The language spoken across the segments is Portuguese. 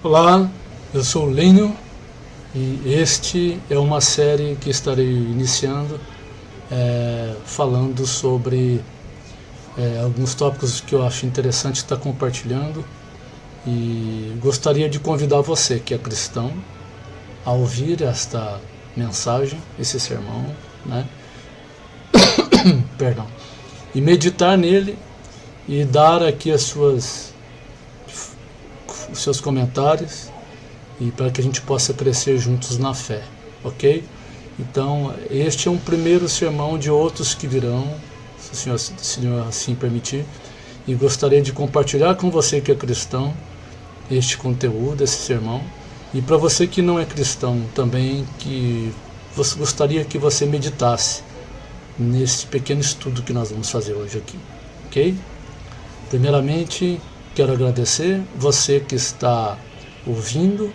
Olá, eu sou o Lênio e este é uma série que estarei iniciando falando sobre alguns tópicos que eu acho interessante estar compartilhando, e gostaria de convidar você que é cristão a ouvir esta mensagem, esse sermão, né? Perdão, e meditar nele e dar aqui os seus comentários, e para que a gente possa crescer juntos na fé, ok? Então, este é um primeiro sermão de outros que virão, se o Senhor assim permitir, e gostaria de compartilhar com você que é cristão este conteúdo, esse sermão, e para você que não é cristão também, que gostaria que você meditasse nesse pequeno estudo que nós vamos fazer hoje aqui, ok? Primeiramente, quero agradecer você que está ouvindo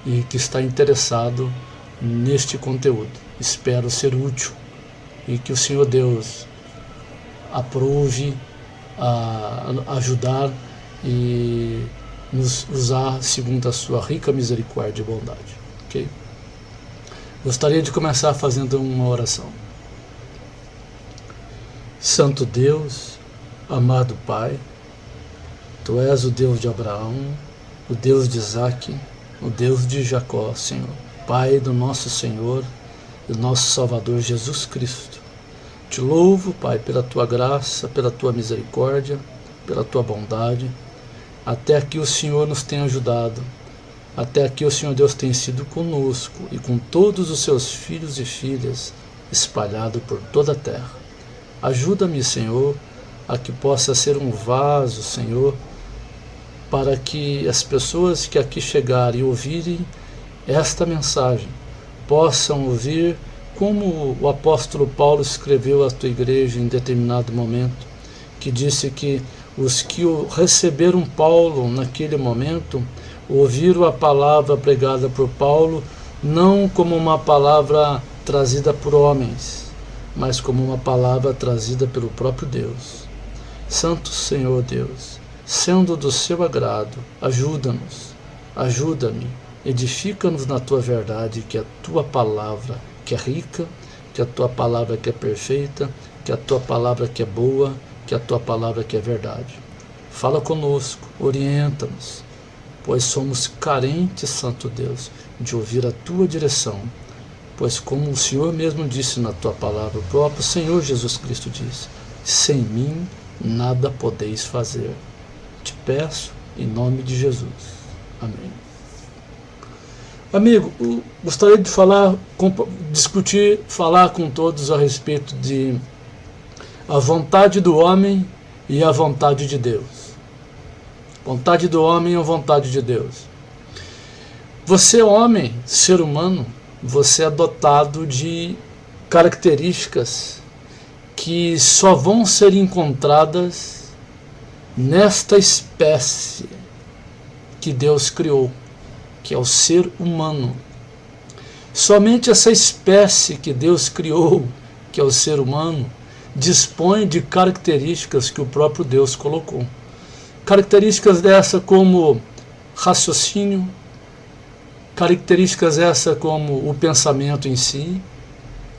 e que está interessado neste conteúdo. Espero ser útil e que o Senhor Deus aprove a ajudar e nos usar segundo a sua rica misericórdia e bondade, ok? Gostaria de começar fazendo uma oração. Santo Deus, amado Pai, Tu és o Deus de Abraão, o Deus de Isaac, o Deus de Jacó, Senhor, Pai do nosso Senhor e nosso Salvador Jesus Cristo. Te louvo, Pai, pela Tua graça, pela Tua misericórdia, pela Tua bondade. Até aqui o Senhor nos tem ajudado, até aqui o Senhor Deus tem sido conosco e com todos os Seus filhos e filhas espalhados por toda a terra. Ajuda-me, Senhor, a que possa ser um vaso, Senhor, para que as pessoas que aqui chegarem e ouvirem esta mensagem possam ouvir como o apóstolo Paulo escreveu à tua igreja em determinado momento, que disse que os que receberam Paulo naquele momento ouviram a palavra pregada por Paulo não como uma palavra trazida por homens, mas como uma palavra trazida pelo próprio Deus. Santo Senhor Deus, sendo do seu agrado, ajuda-nos, ajuda-me, edifica-nos na tua verdade, que a tua palavra que é rica, que a tua palavra que é perfeita, que a tua palavra que é boa, que a tua palavra que é verdade. Fala conosco, orienta-nos, pois somos carentes, Santo Deus, de ouvir a tua direção, pois como o Senhor mesmo disse na tua palavra, o próprio Senhor Jesus Cristo disse, sem mim nada podeis fazer. Te peço em nome de Jesus. Amém. Amigo, gostaria de falar com todos a respeito de a vontade do homem e a vontade de Deus. Vontade do homem e a vontade de Deus. Você, homem, ser humano, você é dotado de características que só vão ser encontradas nesta espécie que Deus criou, que é o ser humano. Somente essa espécie que Deus criou, que é o ser humano, dispõe de características que o próprio Deus colocou. Características dessa como raciocínio, características essa como o pensamento em si,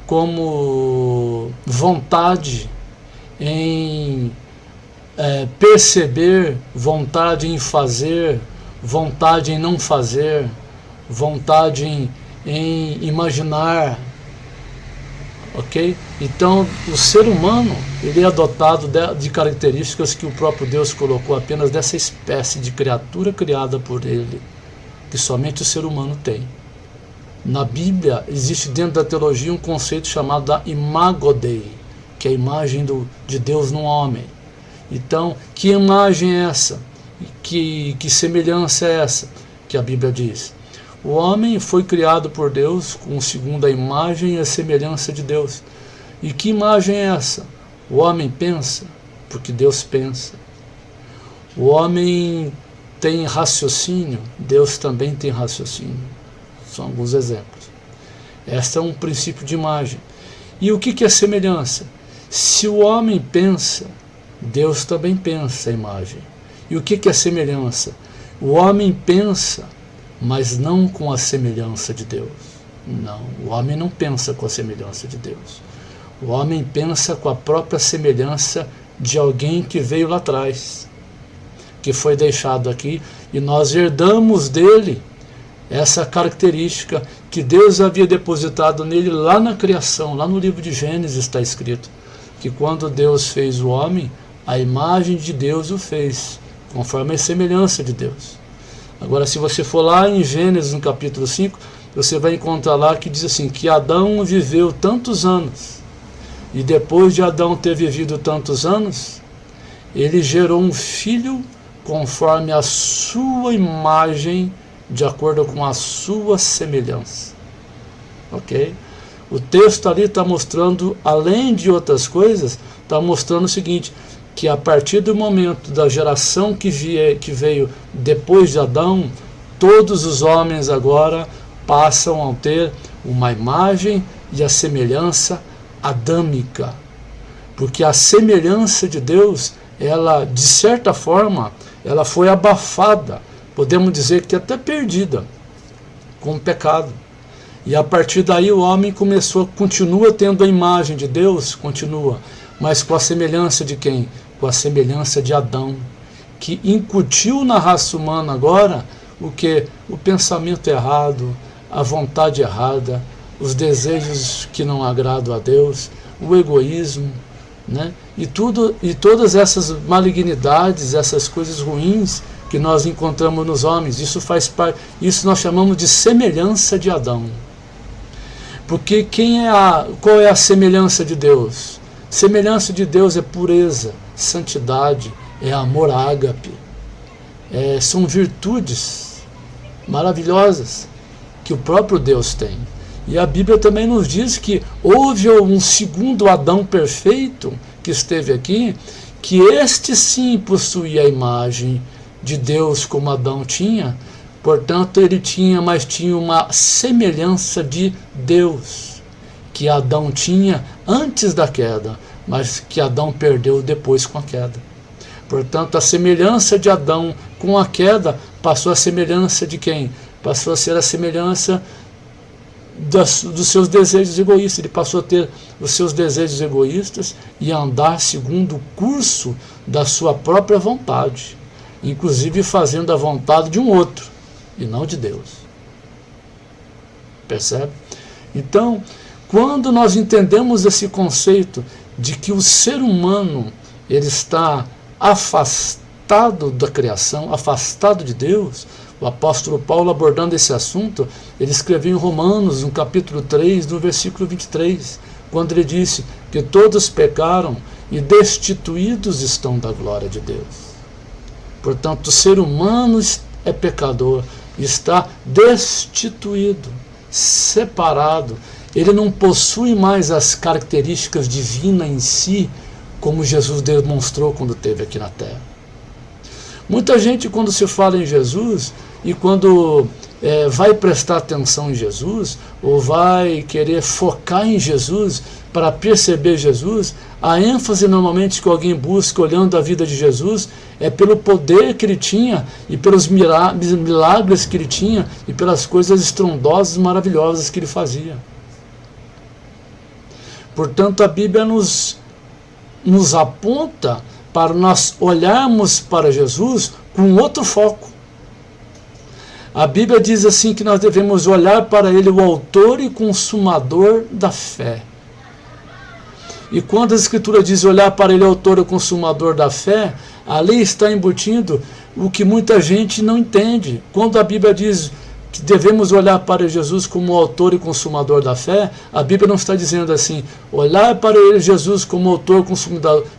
como vontade em perceber, vontade em fazer, vontade em não fazer, vontade em imaginar, ok? Então, o ser humano, ele é dotado de características que o próprio Deus colocou apenas dessa espécie de criatura criada por ele, que somente o ser humano tem. Na Bíblia, existe dentro da teologia um conceito chamado da imago Dei, que é a imagem de Deus no homem. Então, que imagem é essa? Que semelhança é essa que a Bíblia diz? O homem foi criado por Deus segundo a imagem e a semelhança de Deus. E que imagem é essa? O homem pensa, porque Deus pensa. O homem tem raciocínio, Deus também tem raciocínio. São alguns exemplos. Este é um princípio de imagem. E o que é semelhança? Se o homem pensa, Deus também pensa a imagem. E o que é semelhança? O homem pensa mas não com a semelhança de Deus. Não, o homem não pensa com a semelhança de Deus. O homem pensa com a própria semelhança de alguém que veio lá atrás, que foi deixado aqui, e nós herdamos dele essa característica que Deus havia depositado nele lá na criação. Lá no livro de Gênesis está escrito que quando Deus fez o homem, a imagem de Deus o fez, conforme a semelhança de Deus. Agora, se você for lá em Gênesis, no capítulo 5, você vai encontrar lá que diz assim, que Adão viveu tantos anos, e depois de Adão ter vivido tantos anos, ele gerou um filho conforme a sua imagem, de acordo com a sua semelhança. Ok? O texto ali está mostrando, além de outras coisas, está mostrando o seguinte, que a partir do momento da geração que veio depois de Adão, todos os homens agora passam a ter uma imagem e a semelhança adâmica. Porque a semelhança de Deus, ela, de certa forma, ela foi abafada, podemos dizer que até perdida, com o pecado. E a partir daí o homem continua tendo a imagem de Deus, continua, mas com a semelhança de quem? Com a semelhança de Adão, que incutiu na raça humana agora o que? O pensamento errado, a vontade errada, os desejos que não agradam a Deus, o egoísmo, né? E todas essas malignidades, essas coisas ruins que nós encontramos nos homens, isso faz parte, isso nós chamamos de semelhança de Adão. Porque qual é a semelhança de Deus? Semelhança de Deus é pureza, santidade, é amor ágape, são virtudes maravilhosas que o próprio Deus tem. E a Bíblia também nos diz que houve um segundo Adão perfeito que esteve aqui, que este sim possuía a imagem de Deus como Adão tinha, portanto ele tinha uma semelhança de Deus, que Adão tinha antes da queda, mas que Adão perdeu depois com a queda. Portanto, a semelhança de Adão com a queda passou a semelhança de quem? Passou a ser a semelhança dos seus desejos egoístas. Ele passou a ter os seus desejos egoístas e a andar segundo o curso da sua própria vontade, inclusive fazendo a vontade de um outro e não de Deus. Percebe? Então, quando nós entendemos esse conceito de que o ser humano ele está afastado da criação, afastado de Deus, o apóstolo Paulo, abordando esse assunto, ele escreveu em Romanos, no capítulo 3, no versículo 23, quando ele disse que todos pecaram e destituídos estão da glória de Deus. Portanto, o ser humano é pecador, está destituído, separado. Ele não possui mais as características divinas em si, como Jesus demonstrou quando esteve aqui na Terra. Muita gente, quando se fala em Jesus, e quando vai prestar atenção em Jesus, ou vai querer focar em Jesus, para perceber Jesus, a ênfase normalmente que alguém busca olhando a vida de Jesus é pelo poder que ele tinha, e pelos milagres que ele tinha, e pelas coisas estrondosas e maravilhosas que ele fazia. Portanto, a Bíblia nos aponta para nós olharmos para Jesus com outro foco. A Bíblia diz assim que nós devemos olhar para ele, o autor e consumador da fé. E quando a Escritura diz olhar para ele, o autor e consumador da fé, ali está embutindo o que muita gente não entende. Quando a Bíblia diz que devemos olhar para Jesus como o autor e consumador da fé, a Bíblia não está dizendo assim, olhar para ele, Jesus, como autor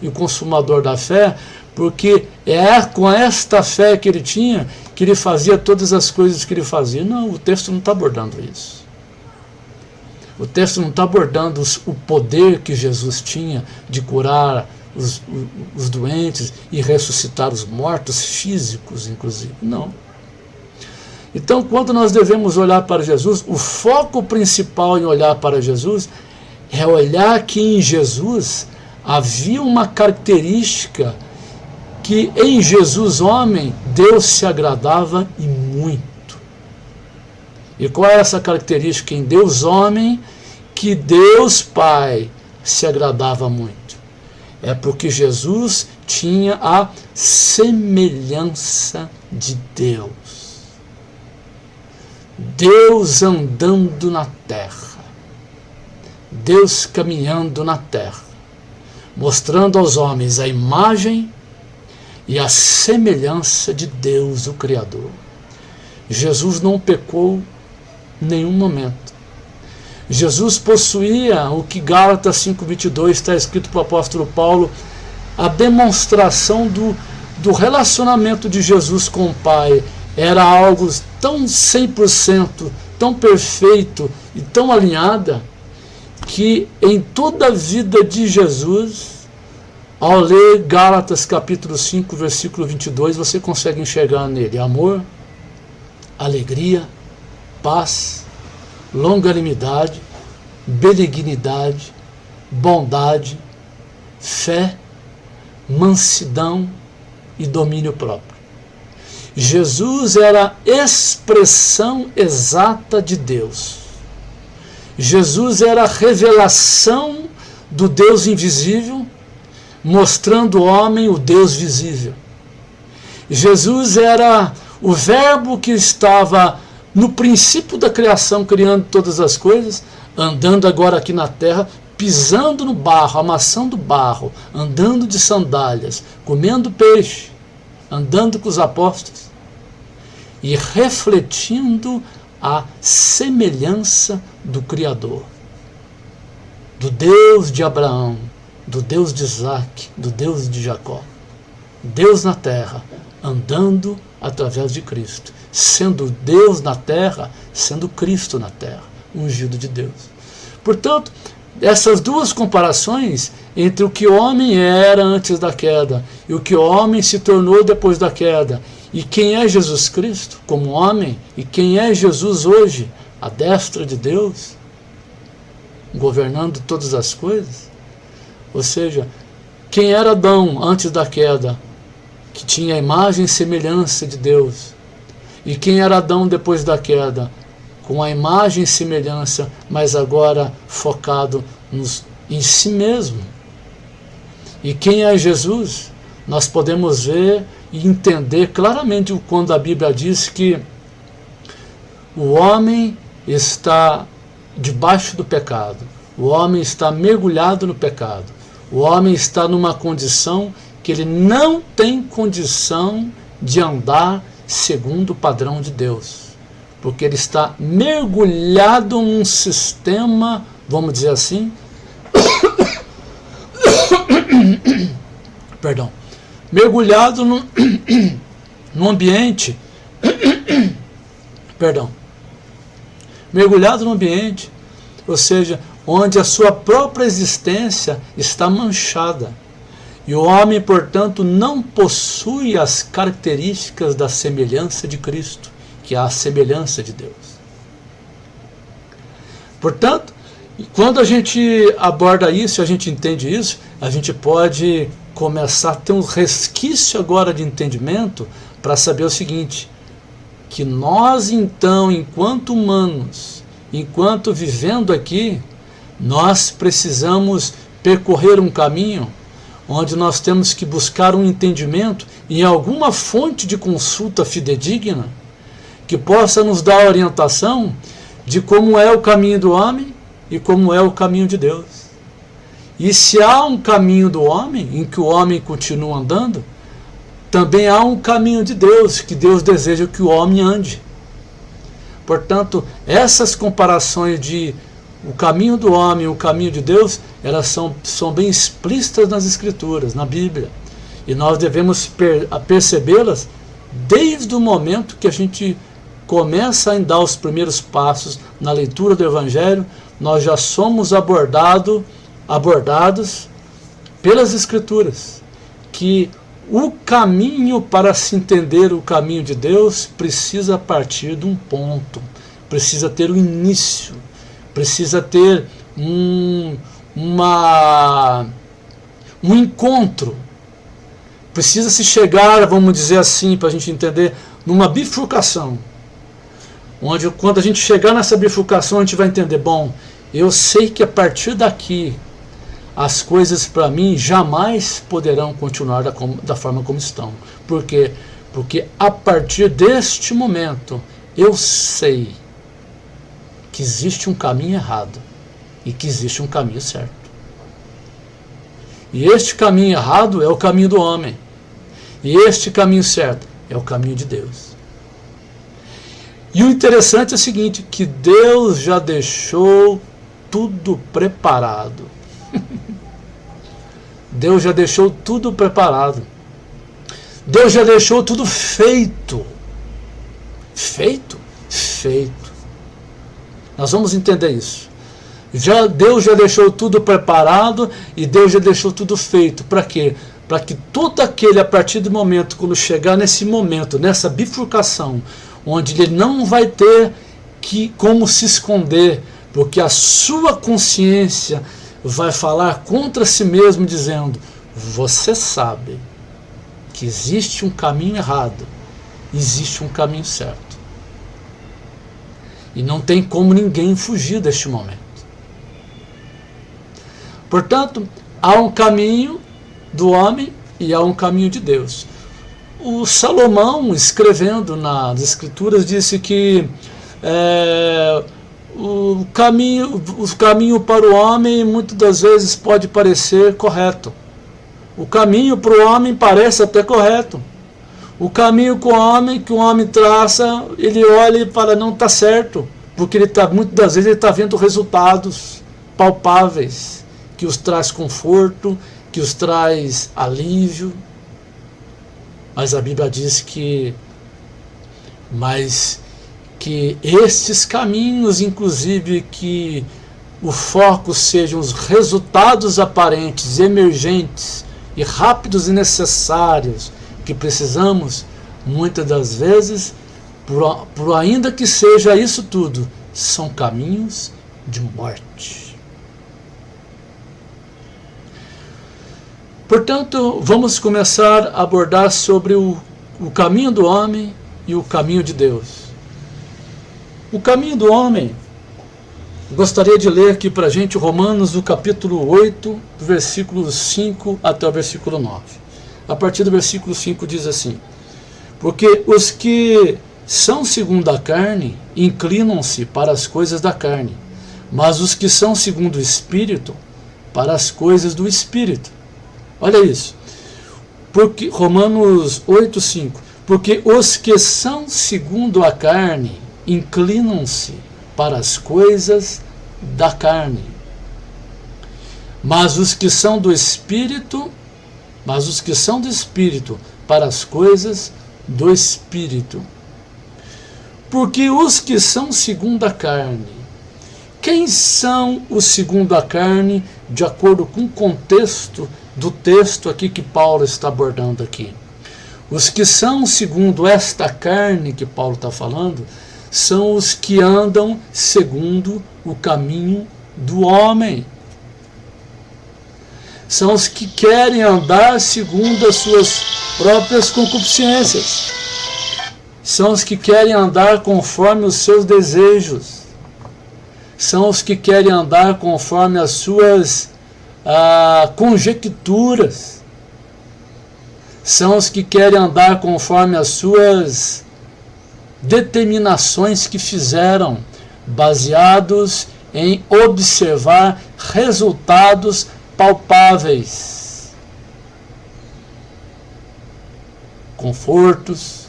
e consumador da fé, porque é com esta fé que ele tinha, que ele fazia todas as coisas que ele fazia. Não, o texto não está abordando isso. O texto não está abordando o poder que Jesus tinha de curar os doentes e ressuscitar os mortos, físicos inclusive. Não. Então, quando nós devemos olhar para Jesus, o foco principal em olhar para Jesus é olhar que em Jesus havia uma característica que em Jesus, homem, Deus se agradava e muito. E qual é essa característica em Deus homem que Deus Pai se agradava muito? É porque Jesus tinha a semelhança de Deus. Deus andando na terra. Deus caminhando na terra, mostrando aos homens a imagem e a semelhança de Deus, o Criador. Jesus não pecou em nenhum momento. Jesus possuía o que Gálatas 5:22 está escrito para o apóstolo Paulo, a demonstração do relacionamento de Jesus com o Pai. Era algo tão 100%, tão perfeito e tão alinhada, que em toda a vida de Jesus, ao ler Gálatas capítulo 5, versículo 22, você consegue enxergar nele amor, alegria, paz, longanimidade, benignidade, bondade, fé, mansidão e domínio próprio. Jesus era a expressão exata de Deus. Jesus era a revelação do Deus invisível, mostrando ao homem o Deus visível. Jesus era o verbo que estava no princípio da criação, criando todas as coisas, andando agora aqui na terra, pisando no barro, amassando barro, andando de sandálias, comendo peixe, andando com os apóstolos e refletindo a semelhança do Criador, do Deus de Abraão, do Deus de Isaac, do Deus de Jacó. Deus na terra, andando através de Cristo, sendo Deus na terra, sendo Cristo na terra, ungido de Deus. Portanto, essas duas comparações entre o que o homem era antes da queda e o que o homem se tornou depois da queda, e quem é Jesus Cristo como homem, e quem é Jesus hoje, à destra de Deus, governando todas as coisas. Ou seja, quem era Adão antes da queda, que tinha a imagem e semelhança de Deus, e quem era Adão depois da queda, com a imagem e semelhança, mas agora focado em si mesmo. E quem é Jesus? Nós podemos ver e entender claramente quando a Bíblia diz que o homem está debaixo do pecado, o homem está mergulhado no pecado, o homem está numa condição que ele não tem condição de andar segundo o padrão de Deus, porque ele está mergulhado num sistema, vamos dizer assim, perdão, mergulhado num ambiente, mergulhado num ambiente, ou seja, onde a sua própria existência está manchada. E o homem, portanto, não possui as características da semelhança de Cristo, que é a semelhança de Deus. Portanto, quando a gente aborda isso, a gente entende isso, a gente pode começar a ter um resquício agora de entendimento para saber o seguinte, que nós então, enquanto humanos, enquanto vivendo aqui, nós precisamos percorrer um caminho onde nós temos que buscar um entendimento em alguma fonte de consulta fidedigna que possa nos dar orientação de como é o caminho do homem e como é o caminho de Deus. E se há um caminho do homem em que o homem continua andando, também há um caminho de Deus, que Deus deseja que o homem ande. Portanto, essas comparações de o caminho do homem e o caminho de Deus, elas são bem explícitas nas Escrituras, na Bíblia. E nós devemos percebê-las desde o momento que a gente começa a dar os primeiros passos na leitura do Evangelho. Nós já somos abordados pelas Escrituras, que o caminho para se entender o caminho de Deus precisa partir de um ponto, precisa ter um início, precisa ter um encontro, precisa se chegar, vamos dizer assim, para a gente entender, numa bifurcação, onde quando a gente chegar nessa bifurcação a gente vai entender, bom, eu sei que a partir daqui as coisas para mim jamais poderão continuar da forma como estão. Por quê? Porque a partir deste momento eu sei que existe um caminho errado e que existe um caminho certo. E este caminho errado é o caminho do homem. E este caminho certo é o caminho de Deus. E o interessante é o seguinte, que Deus já deixou tudo preparado. Deus já deixou tudo preparado. Deus já deixou tudo feito. Feito? Feito. Nós vamos entender isso. Deus já deixou tudo preparado e Deus já deixou tudo feito. Para quê? Para que todo aquele, a partir do momento, quando chegar nesse momento, nessa bifurcação, onde ele não vai ter como se esconder, porque a sua consciência vai falar contra si mesmo, dizendo, você sabe que existe um caminho errado, existe um caminho certo. E não tem como ninguém fugir deste momento. Portanto, há um caminho do homem e há um caminho de Deus. O Salomão, escrevendo nas Escrituras, disse que o caminho para o homem muitas das vezes pode parecer correto. O caminho para o homem parece até correto. O caminho que o homem traça, ele olha e fala, não está certo, porque muitas das vezes ele está vendo resultados palpáveis, que os traz conforto, que os traz alívio. Mas a Bíblia diz que estes caminhos, inclusive que o foco sejam os resultados aparentes, emergentes e rápidos e necessários que precisamos, muitas das vezes, por ainda que seja isso tudo, são caminhos de morte. Portanto, vamos começar a abordar sobre o caminho do homem e o caminho de Deus. O caminho do homem, gostaria de ler aqui para a gente Romanos, o capítulo 8, versículo 5 até o versículo 9. A partir do versículo 5 diz assim, porque os que são segundo a carne inclinam-se para as coisas da carne, mas os que são segundo o Espírito, para as coisas do Espírito. Olha isso, porque Romanos 8, 5, porque os que são segundo a carne inclinam-se para as coisas da carne, mas os que são do Espírito, para as coisas do Espírito. Porque os que são segundo a carne, quem são os segundo a carne, de acordo com o contexto do texto aqui que Paulo está abordando aqui? Os que são segundo esta carne que Paulo está falando, são os que andam segundo o caminho do homem. São os que querem andar segundo as suas próprias concupiscências. São os que querem andar conforme os seus desejos. São os que querem andar conforme as suas conjecturas. São os que querem andar conforme as suas determinações que fizeram, baseados em observar resultados palpáveis, confortos.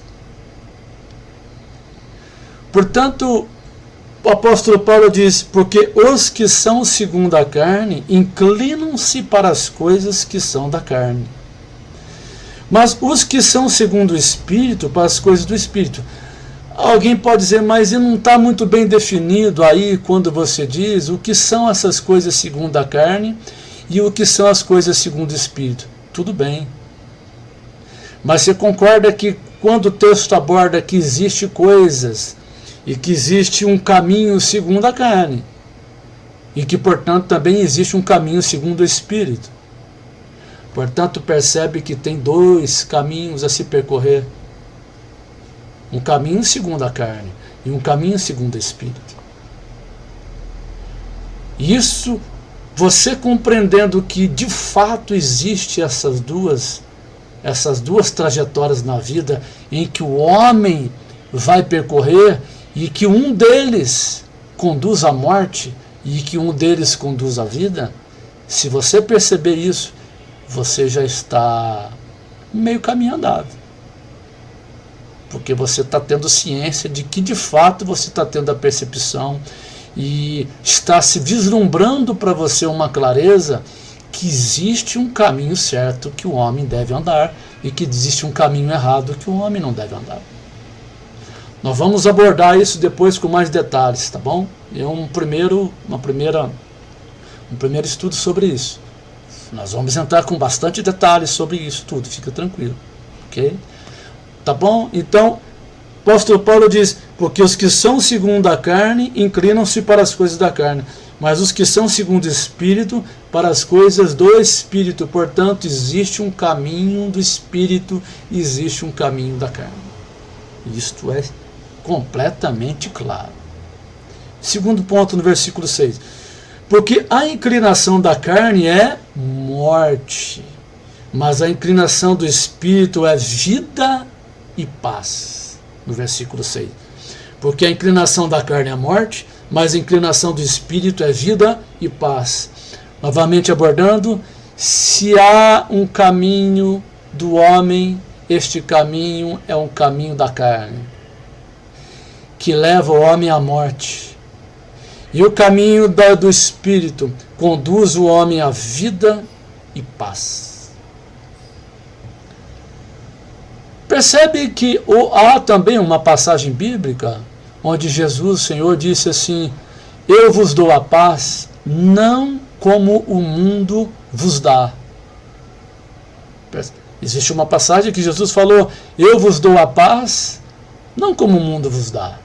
Portanto, o apóstolo Paulo diz, porque os que são segundo a carne inclinam-se para as coisas que são da carne, mas os que são segundo o Espírito, para as coisas do Espírito. Alguém pode dizer, mas não está muito bem definido aí quando você diz o que são essas coisas segundo a carne e o que são as coisas segundo o Espírito. Tudo bem. Mas você concorda que quando o texto aborda que existe coisas e que existe um caminho segundo a carne e que, portanto, também existe um caminho segundo o Espírito. Portanto, percebe que tem dois caminhos a se percorrer. Um caminho segundo a carne e um caminho segundo o Espírito. Isso, você compreendendo que de fato existe essas duas trajetórias na vida em que o homem vai percorrer e que um deles conduz à morte e que um deles conduz à vida, se você perceber isso, você já está meio caminho andado. Porque você está tendo ciência de que de fato você está tendo a percepção e está se vislumbrando para você uma clareza que existe um caminho certo que o homem deve andar e que existe um caminho errado que o homem não deve andar. Nós vamos abordar isso depois com mais detalhes, tá bom? É um primeiro estudo sobre isso. Nós vamos entrar com bastante detalhes sobre isso tudo, fica tranquilo, ok? Tá bom? Então, o apóstolo Paulo diz, porque os que são segundo a carne inclinam-se para as coisas da carne, mas os que são segundo o Espírito, para as coisas do Espírito. Portanto, existe um caminho do Espírito e existe um caminho da carne. Isto é completamente claro. Segundo ponto no versículo 6. Porque a inclinação da carne é morte, mas a inclinação do Espírito é vida e paz. No versículo 6. Porque a inclinação da carne é morte, mas a inclinação do Espírito é vida e paz. Novamente abordando, se há um caminho do homem, este caminho é um caminho da carne, que leva o homem à morte. E o caminho do Espírito conduz o homem à vida e paz. Percebe que há também uma passagem bíblica onde Jesus, o Senhor, disse assim, eu vos dou a paz, não como o mundo vos dá. Existe uma passagem que Jesus falou, eu vos dou a paz, não como o mundo vos dá.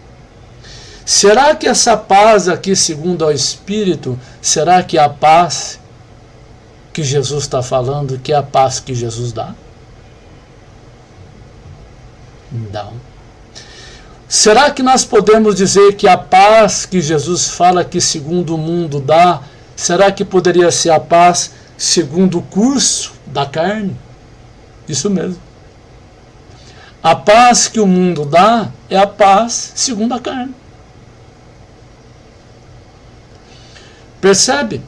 Será que essa paz aqui, segundo ao Espírito, será que é a paz que Jesus está falando, que é a paz que Jesus dá? Não. Será que nós podemos dizer que a paz que Jesus fala que segundo o mundo dá, será que poderia ser a paz segundo o curso da carne? Isso mesmo. A paz que o mundo dá é a paz segundo a carne. Percebe?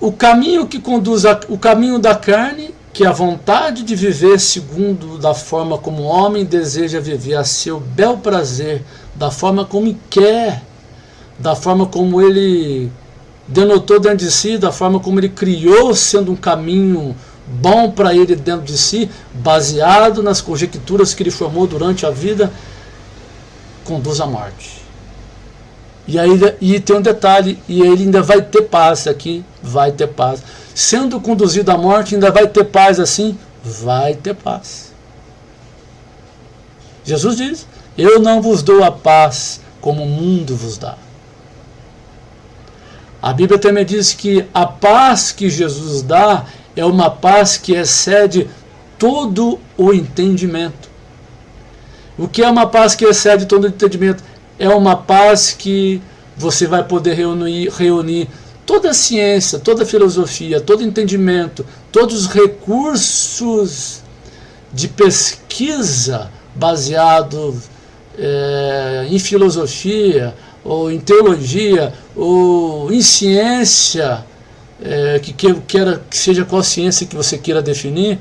O caminho que conduz o caminho da carne, que é a vontade de viver segundo da forma como o homem deseja viver, a seu bel prazer, da forma como quer, da forma como ele denotou dentro de si, da forma como ele criou, sendo um caminho bom para ele dentro de si, baseado nas conjecturas que ele formou durante a vida, conduz à morte. E tem um detalhe, e ele ainda vai ter paz aqui, vai ter paz. Sendo conduzido à morte, ainda vai ter paz assim? Vai ter paz. Jesus diz, eu não vos dou a paz como o mundo vos dá. A Bíblia também diz que a paz que Jesus dá é uma paz que excede todo o entendimento. O que é uma paz que excede todo o entendimento? É uma paz que você vai poder reunir toda a ciência, toda a filosofia, todo o entendimento, todos os recursos de pesquisa baseados em filosofia, ou em teologia, ou em ciência, que seja qual ciência que você queira definir,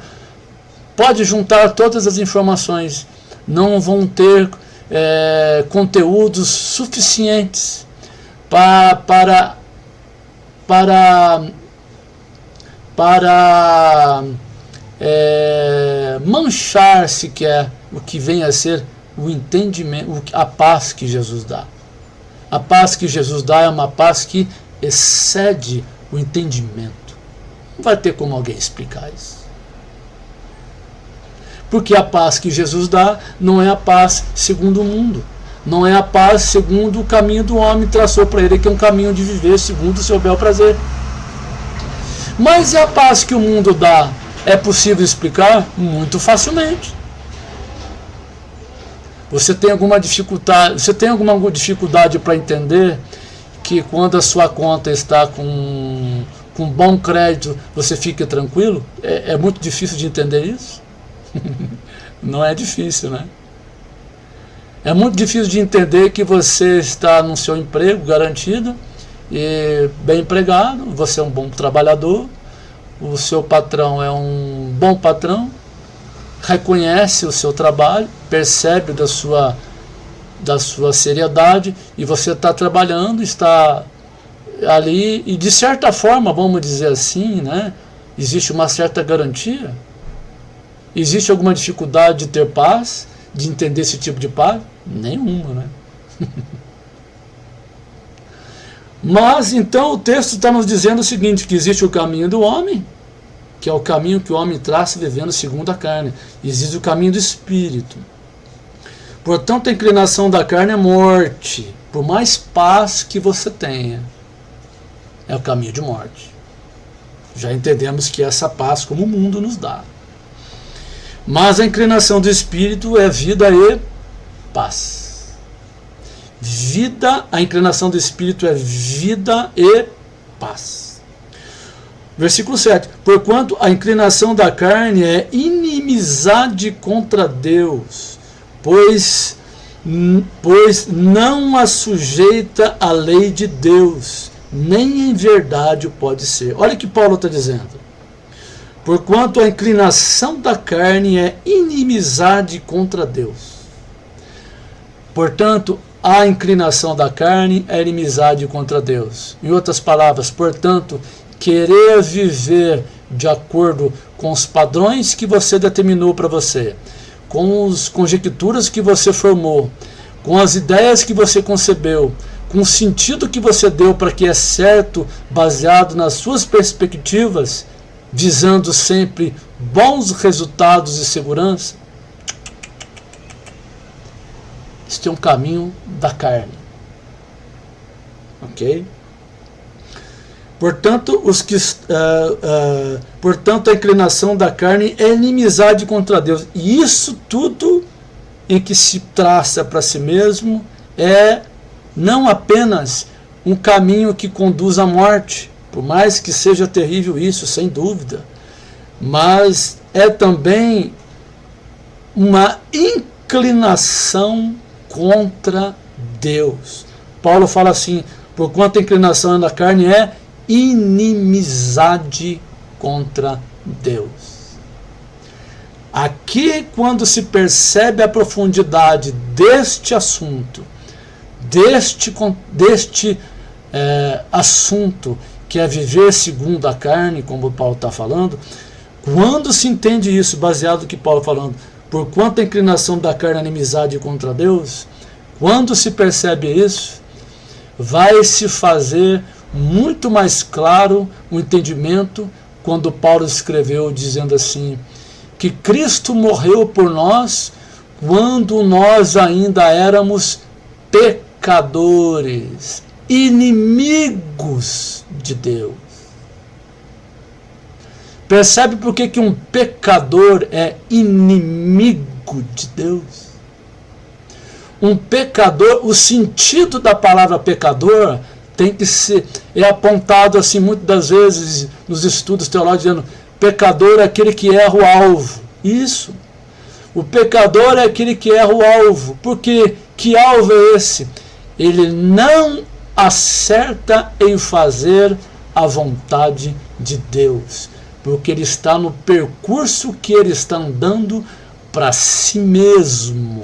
pode juntar todas as informações, não vão ter conteúdos suficientes para manchar sequer o que vem a ser o entendimento, a paz que Jesus dá. A paz que Jesus dá é uma paz que excede o entendimento. Não vai ter como alguém explicar isso. Porque a paz que Jesus dá não é a paz segundo o mundo. Não é a paz segundo o caminho do homem traçou para ele, que é um caminho de viver segundo o seu bel prazer. Mas a paz que o mundo dá é possível explicar? Muito facilmente. Você tem alguma dificuldade para entender que quando a sua conta está com bom crédito, você fica tranquilo? É muito difícil de entender isso? Não é difícil, né? É muito difícil de entender que você está no seu emprego garantido e bem empregado, você é um bom trabalhador, o seu patrão é um bom patrão, reconhece o seu trabalho, percebe da sua seriedade, e você está trabalhando, está ali, e de certa forma, vamos dizer assim, né, existe uma certa garantia. Existe alguma dificuldade de ter paz, de entender esse tipo de paz? Nenhuma, né? Mas então o texto está nos dizendo o seguinte, que existe o caminho do homem, que é o caminho que o homem traça vivendo segundo a carne. Existe o caminho do espírito. Portanto, a inclinação da carne é morte, por mais paz que você tenha. É o caminho de morte. Já entendemos que essa paz como o mundo nos dá. Mas a inclinação do espírito é vida e paz. A inclinação do espírito é vida e paz. Versículo 7. Porquanto a inclinação da carne é inimizade contra Deus, pois não a sujeita à lei de Deus, nem em verdade o pode ser. Olha o que Paulo está dizendo. Porquanto a inclinação da carne é inimizade contra Deus. Portanto, a inclinação da carne é inimizade contra Deus. Em outras palavras, portanto, querer viver de acordo com os padrões que você determinou para você, com as conjecturas que você formou, com as ideias que você concebeu, com o sentido que você deu para que é certo, baseado nas suas perspectivas, visando sempre bons resultados e segurança. Este é um caminho da carne. Ok? Portanto, portanto, a inclinação da carne é inimizade contra Deus. E isso tudo em que se traça para si mesmo é não apenas um caminho que conduz à morte, por mais que seja terrível isso, sem dúvida, mas é também uma inclinação contra Deus. Paulo fala assim, porquanto a inclinação da carne é inimizade contra Deus. Aqui, quando se percebe a profundidade deste assunto, deste assunto, que é viver segundo a carne, como Paulo está falando, quando se entende isso, baseado no que Paulo está falando, porquanto a inclinação da carne é inimizade contra Deus, quando se percebe isso, vai se fazer muito mais claro o entendimento quando Paulo escreveu dizendo assim, que Cristo morreu por nós quando nós ainda éramos pecadores, inimigos de Deus. Percebe por que um pecador é inimigo de Deus? Um pecador, o sentido da palavra pecador tem que ser, é apontado assim muitas das vezes nos estudos teológicos, dizendo, pecador é aquele que erra o alvo. Isso. O pecador é aquele que erra o alvo. Porque que alvo é esse? Ele não acerta em fazer a vontade de Deus. Porque ele está no percurso que ele está andando para si mesmo,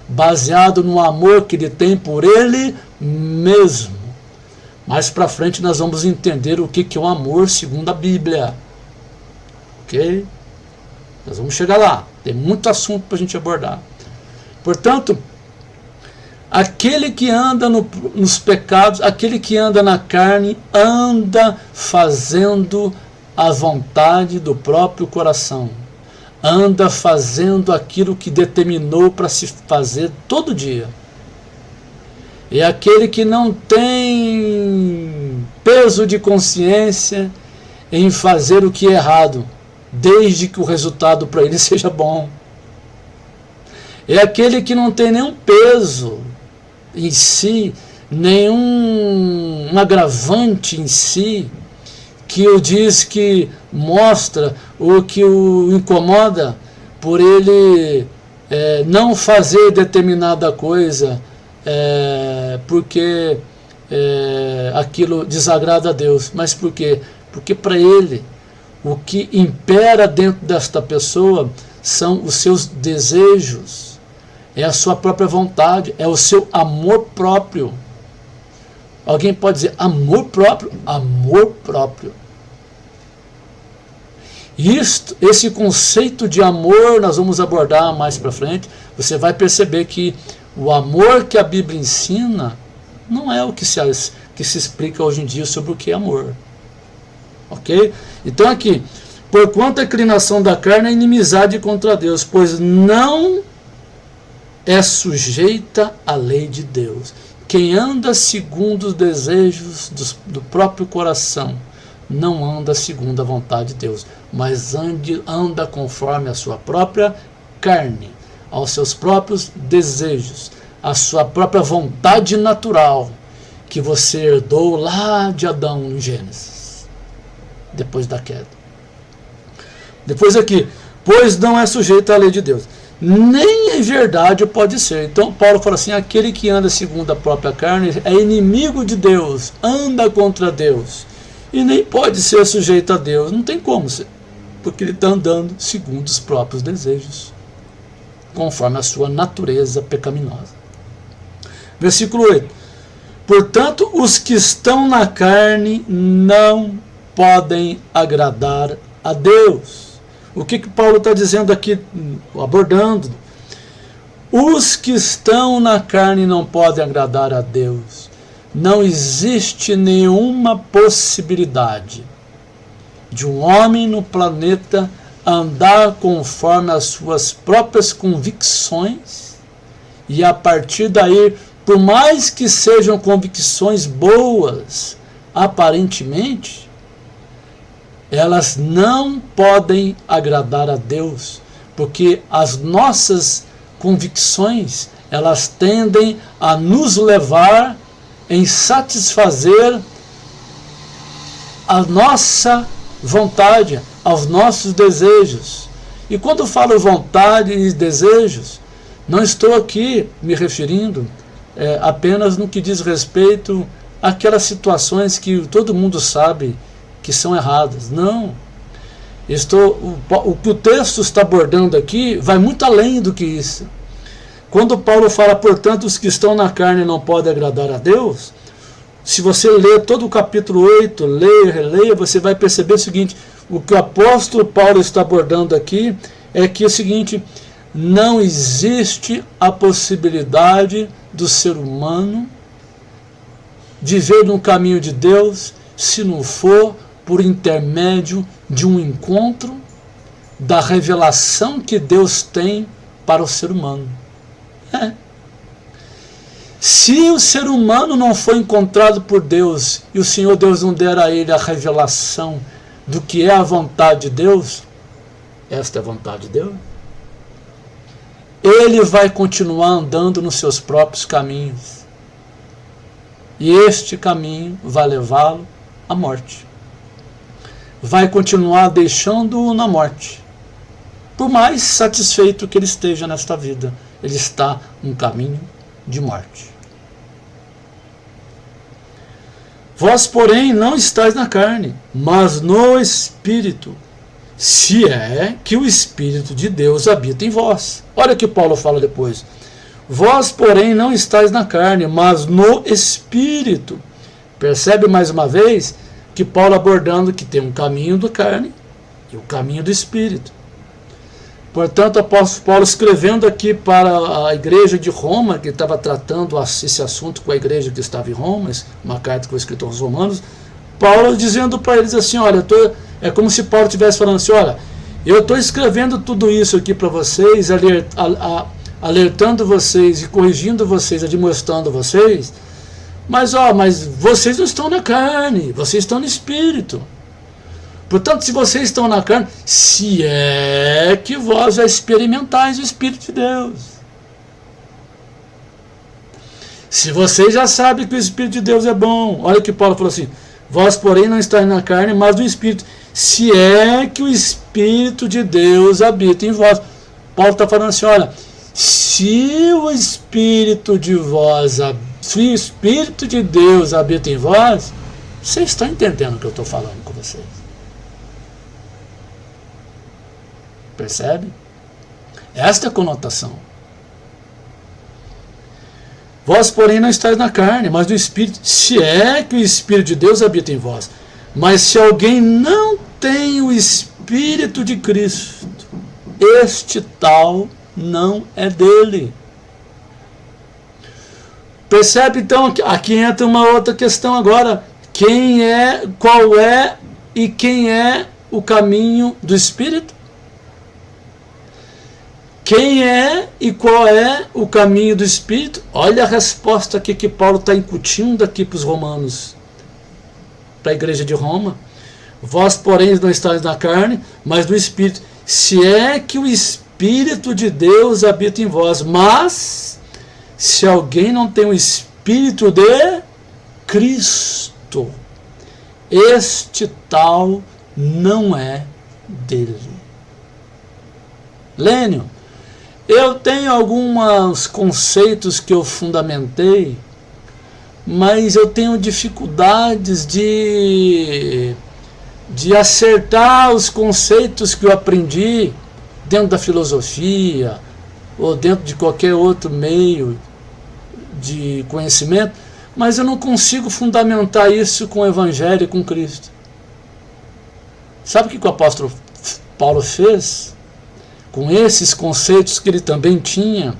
baseado no amor que ele tem por ele mesmo. Mais para frente nós vamos entender o que é o amor segundo a Bíblia. Ok? Nós vamos chegar lá. Tem muito assunto para a gente abordar. Portanto, aquele que anda nos pecados, aquele que anda na carne, anda fazendo a vontade do próprio coração. Anda fazendo aquilo que determinou para se fazer todo dia. E aquele que não tem peso de consciência em fazer o que é errado, desde que o resultado para ele seja bom. é aquele que não tem nenhum peso em si, nenhum agravante em si, que o diz que mostra ou que o incomoda por ele não fazer determinada coisa porque aquilo desagrada a Deus. Mas por quê? Porque para ele o que impera dentro desta pessoa são os seus desejos, é a sua própria vontade, é o seu amor próprio. Alguém pode dizer amor próprio? Amor próprio. Esse conceito de amor nós vamos abordar mais para frente. Você vai perceber que o amor que a Bíblia ensina não é o que se explica hoje em dia sobre o que é amor. Ok? Então aqui, porquanto a inclinação da carne é inimizade contra Deus, pois não é sujeita à lei de Deus. Quem anda segundo os desejos do próprio coração, não anda segundo a vontade de Deus, mas anda conforme a sua própria carne, aos seus próprios desejos, a sua própria vontade natural, que você herdou lá de Adão em Gênesis, depois da queda. Depois aqui, pois não é sujeito à lei de Deus, nem em verdade pode ser. Então Paulo fala assim, aquele que anda segundo a própria carne é inimigo de Deus, anda contra Deus, e nem pode ser sujeito a Deus, não tem como ser, porque ele está andando segundo os próprios desejos, conforme a sua natureza pecaminosa. Versículo 8. Portanto, os que estão na carne não podem agradar a Deus. O que Paulo está dizendo aqui, abordando? Os que estão na carne não podem agradar a Deus. Não existe nenhuma possibilidade de um homem no planeta andar conforme as suas próprias convicções e a partir daí, por mais que sejam convicções boas, aparentemente, elas não podem agradar a Deus, porque as nossas convicções, elas tendem a nos levar em satisfazer a nossa vontade, aos nossos desejos. E quando eu falo vontade e desejos, não estou aqui me referindo apenas no que diz respeito àquelas situações que todo mundo sabe que são erradas. Não. O que o texto está abordando aqui vai muito além do que isso. Quando Paulo fala, portanto, os que estão na carne não podem agradar a Deus, se você ler todo o capítulo 8, leia, releia, você vai perceber o seguinte, o que o apóstolo Paulo está abordando aqui é que é o seguinte, não existe a possibilidade do ser humano viver no caminho de Deus se não for por intermédio de um encontro da revelação que Deus tem para o ser humano. Se o ser humano não foi encontrado por Deus e o Senhor Deus não der a ele a revelação do que é a vontade de Deus, esta é a vontade de Deus, ele vai continuar andando nos seus próprios caminhos. E este caminho vai levá-lo à morte. Vai continuar deixando-o na morte. Por mais satisfeito que ele esteja nesta vida, ele está num caminho de morte. Vós, porém, não estáis na carne, mas no Espírito, se é que o Espírito de Deus habita em vós. Olha o que Paulo fala depois. Vós, porém, não estáis na carne, mas no Espírito. Percebe mais uma vez que Paulo abordando que tem um caminho da carne e o caminho do Espírito. Portanto, o apóstolo Paulo escrevendo aqui para a igreja de Roma, que estava tratando esse assunto com a igreja que estava em Roma, uma carta que foi escrita aos romanos, Paulo dizendo para eles assim, olha, é como se Paulo estivesse falando assim, olha, eu estou escrevendo tudo isso aqui para vocês, alertando vocês e corrigindo vocês, admoestando vocês, mas vocês não estão na carne, vocês estão no Espírito. Portanto, se vocês estão na carne, se é que vós já experimentais o Espírito de Deus. Se vocês já sabem que o Espírito de Deus é bom, olha que Paulo falou assim, vós porém não estáis na carne, mas no Espírito, se é que o Espírito de Deus habita em vós. Paulo está falando assim, olha, se o Espírito de Deus habita em vós, vocês estão entendendo o que eu estou falando com vocês. Percebe? Esta é a conotação. Vós, porém, não estáis na carne, mas no Espírito, se é que o Espírito de Deus habita em vós. Mas se alguém não tem o Espírito de Cristo, este tal não é dele. Percebe, então, aqui entra uma outra questão agora. Qual é e quem é o caminho do Espírito? Quem é e qual é o caminho do Espírito? Olha a resposta aqui que Paulo está incutindo aqui para os romanos, para a igreja de Roma. Vós, porém, não estáis na carne, mas no Espírito. Se é que o Espírito de Deus habita em vós. Mas, se alguém não tem o Espírito de Cristo, este tal não é dele. Lênio, eu tenho alguns conceitos que eu fundamentei, mas eu tenho dificuldades de acertar os conceitos que eu aprendi dentro da filosofia ou dentro de qualquer outro meio de conhecimento, mas eu não consigo fundamentar isso com o Evangelho e com Cristo. Sabe o que o apóstolo Paulo fez? Com esses conceitos que ele também tinha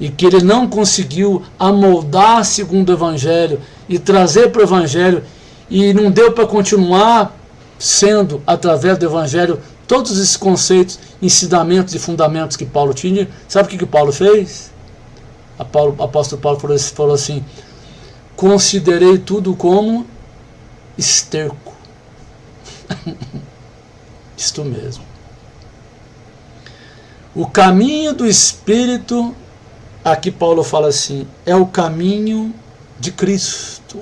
e que ele não conseguiu amoldar segundo o Evangelho e trazer para o Evangelho, e não deu para continuar sendo, através do Evangelho, todos esses conceitos, ensinamentos e fundamentos que Paulo tinha. Sabe o que Paulo fez? O apóstolo Paulo falou assim, considerei tudo como esterco. Isto mesmo. O caminho do Espírito, aqui Paulo fala assim, é o caminho de Cristo.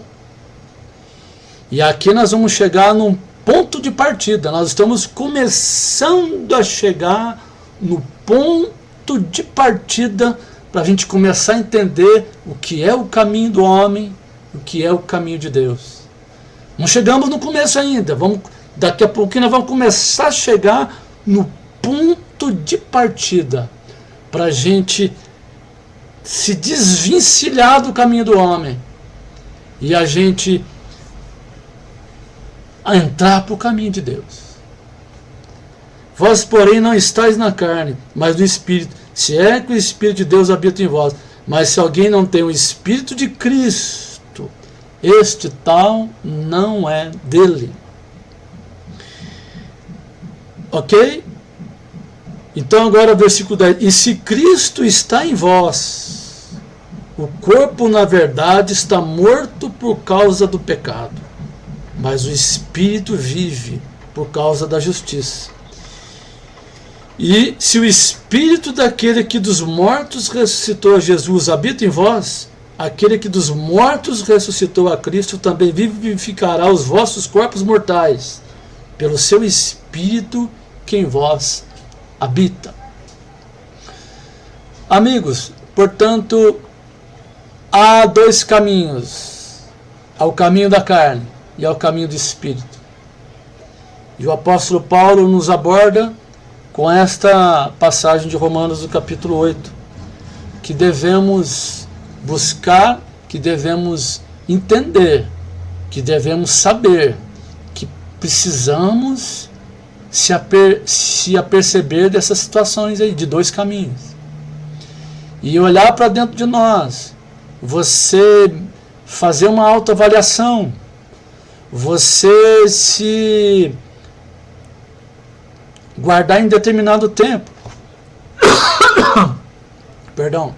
E aqui nós vamos chegar num ponto de partida. Nós estamos começando a chegar no ponto de partida para a gente começar a entender o que é o caminho do homem, o que é o caminho de Deus. Não chegamos no começo ainda. Daqui a pouquinho nós vamos começar a chegar no ponto de partida para a gente se desvencilhar do caminho do homem e a gente entrar para o caminho de Deus. Vós, porém, não estáis na carne, mas no Espírito, se é que o Espírito de Deus habita em vós. Mas se alguém não tem o Espírito de Cristo, este tal não é dele. Ok? Então agora versículo 10. E se Cristo está em vós, o corpo na verdade está morto por causa do pecado, mas o Espírito vive por causa da justiça. E se o Espírito daquele que dos mortos ressuscitou a Jesus habita em vós, aquele que dos mortos ressuscitou a Cristo também vivificará os vossos corpos mortais, pelo seu Espírito que em vós habita. Amigos, portanto, há dois caminhos. Há o caminho da carne e há o caminho do Espírito. E o apóstolo Paulo nos aborda com esta passagem de Romanos, do capítulo 8, que devemos buscar, que devemos entender, que devemos saber, que precisamos se aperceber dessas situações aí, de dois caminhos. E olhar para dentro de nós, você fazer uma autoavaliação, você se guardar em determinado tempo, perdão,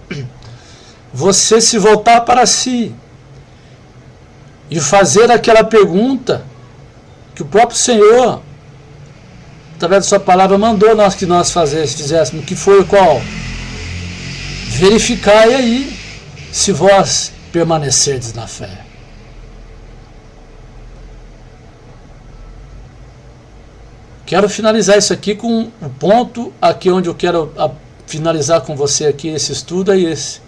você se voltar para si e fazer aquela pergunta que o próprio Senhor, através da sua palavra, mandou que nós fizéssemos, que foi qual? Verificai aí se vós permanecerdes na fé. Quero finalizar isso aqui com um ponto aqui onde eu quero finalizar com você aqui esse estudo, é esse.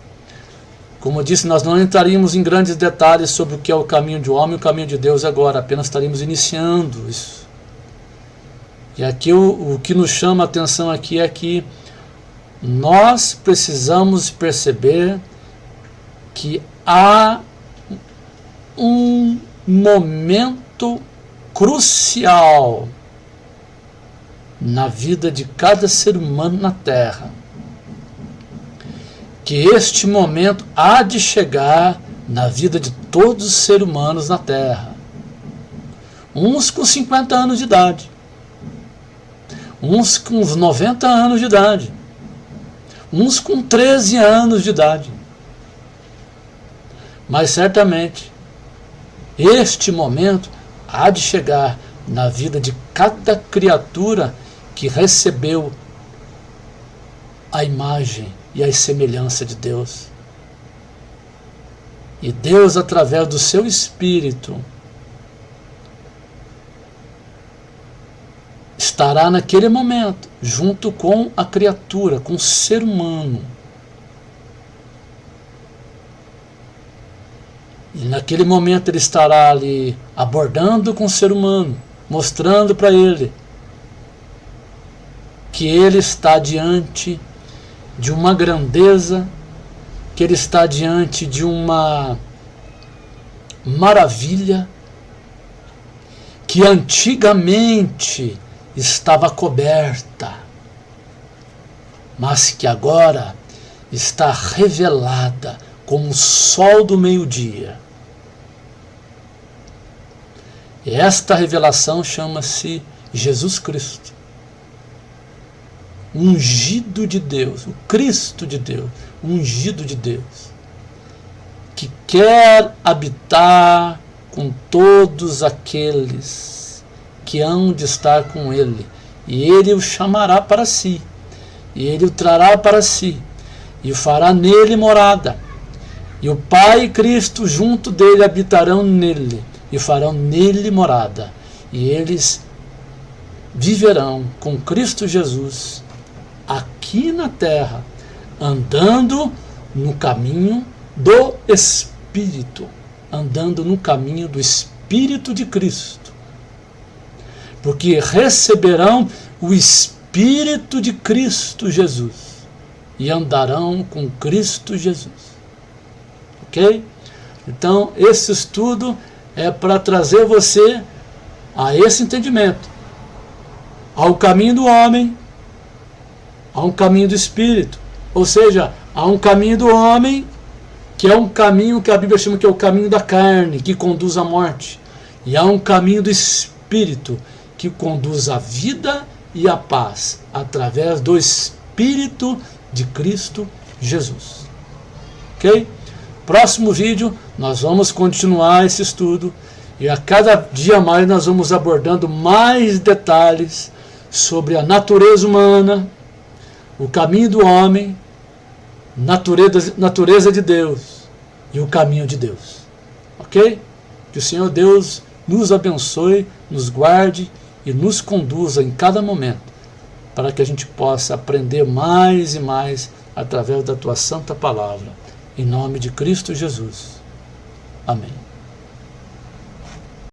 Como eu disse, nós não entraríamos em grandes detalhes sobre o que é o caminho de homem e o caminho de Deus agora, apenas estaríamos iniciando isso. E aqui o que nos chama a atenção aqui é que nós precisamos perceber que há um momento crucial na vida de cada ser humano na Terra, que este momento há de chegar na vida de todos os seres humanos na Terra. Uns com 50 anos de idade, uns com 90 anos de idade, uns com 13 anos de idade. Mas certamente este momento há de chegar na vida de cada criatura que recebeu a imagem e a semelhança de Deus. E Deus, através do seu Espírito, estará naquele momento junto com a criatura, com o ser humano. E naquele momento ele estará ali abordando com o ser humano, mostrando para ele que ele está diante de uma grandeza, que ele está diante de uma maravilha que antigamente estava coberta, mas que agora está revelada como o sol do meio-dia. E esta revelação chama-se Jesus Cristo, ungido de Deus, o Cristo de Deus, ungido de Deus, que quer habitar com todos aqueles que hão de estar com Ele, e Ele o chamará para si, e Ele o trará para si, e fará nele morada, e o Pai e Cristo junto dele habitarão nele, e farão nele morada, e eles viverão com Cristo Jesus aqui na terra, andando no caminho do Espírito, andando no caminho do Espírito de Cristo, porque receberão o Espírito de Cristo Jesus e andarão com Cristo Jesus. Ok? Então, esse estudo é para trazer você a esse entendimento, ao caminho do homem, há um caminho do Espírito, ou seja, há um caminho do homem, que é um caminho que a Bíblia chama que é o caminho da carne, que conduz à morte, e há um caminho do Espírito, que conduz à vida e à paz, através do Espírito de Cristo Jesus. Ok? Próximo vídeo, nós vamos continuar esse estudo, e a cada dia mais nós vamos abordando mais detalhes sobre a natureza humana, o caminho do homem, natureza de Deus e o caminho de Deus. Ok? Que o Senhor Deus nos abençoe, nos guarde e nos conduza em cada momento, para que a gente possa aprender mais e mais através da tua santa palavra. Em nome de Cristo Jesus. Amém.